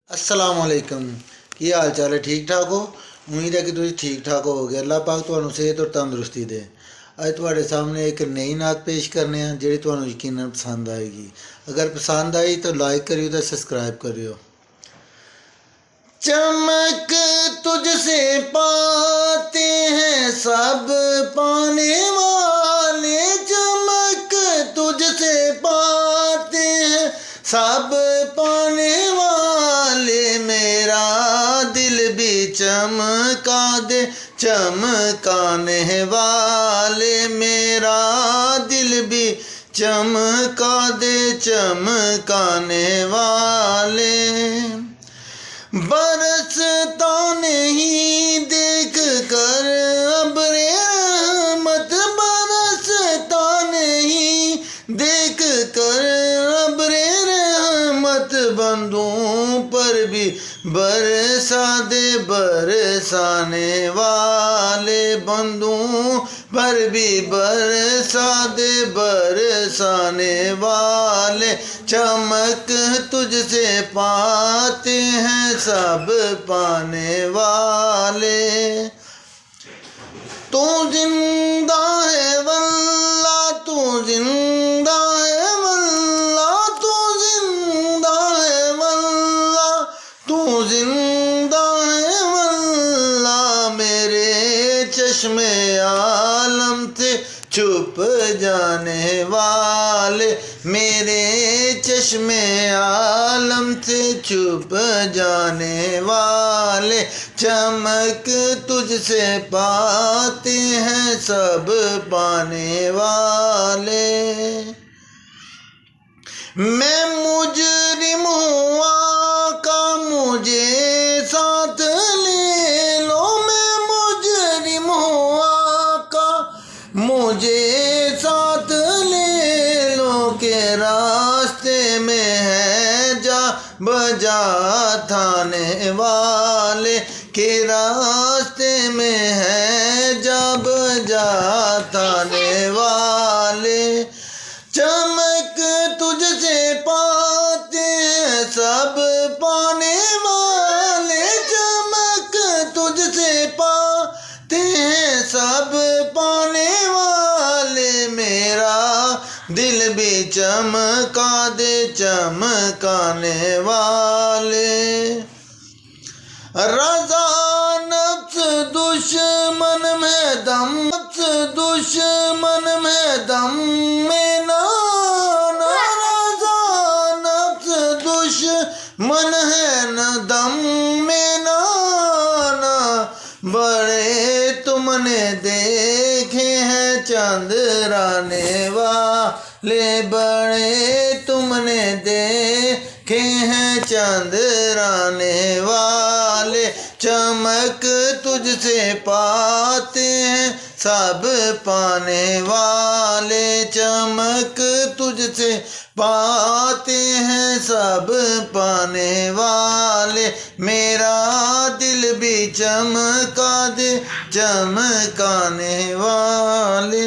अस्सलाम वालेकुम। की हाल चाल है? ठीक ठाक हो? उम्मीद है कि तुम ठीक ठाक होगे। अल्लाह पाक तुहानू सेहत और तंदुरुस्ती दे। अज तुहाडे सामने एक नई नात पेश करने हैं जिहड़ी तुहानू यकीनन पसंद आएगी। अगर पसंद आई तो लाइक करियो तो सब्सक्राइब करियो। चमक तुझसे पाते हैं सब पाने वाले, चमक तुझसे पाते हैं सब पाने वाले, मेरा दिल भी चमका दे चमकाने वाले, मेरा दिल भी चमका दे चमकाने वाले। बरसता नहीं देख कर अब्रे रहमत, बरसता नहीं देख कर अब्रे रहमत, बंदों पर भी बरसा दे बरसाने वाले, बंदों पर भी बरसा दे बरसाने वाले। चमक तुझसे पाते हैं सब पाने वाले। तू जिंदा है वल्ला, तू जिंदा है वल्ला, तू जिंदा है वल्ला, तू जिंदा है वल्ला, मेरे चश्मे आलम से छुप जाने वाले, मेरे चश्मे आलम से छुप जाने वाले। चमक तुझसे पाते हैं सब पाने वाले। मैं मुजरिम हूँ आका मुझे साथ ले लो, मैं मुजरिम हूँ आका मुझे साथ ले लो, के रास्ते में है जा बजा थाने वाले, के रास्ते में है जा बजा थाने वाले। चमक तुझसे पाते हैं सब पाने वाले, चमक तुझसे पाते हैं सब पाने वाले, मेरा दिल भी चमका दे चमकाने वाले। रज़ा नफ्स दुश्मन में दम, नफ्स दुश्मन में दम में ना, रज़ा नफ्स दुश्मन है न दम में ना, बड़े तुमने देखे हैं चंद्राने वाले, बड़े तुमने देखे हैं चंद्राने वाले। चमक तुझसे पाते हैं सब पाने वाले, चमक तुझसे पाते हैं सब पाने वाले, मेरा दिल भी चमका दे चमकाने वाले।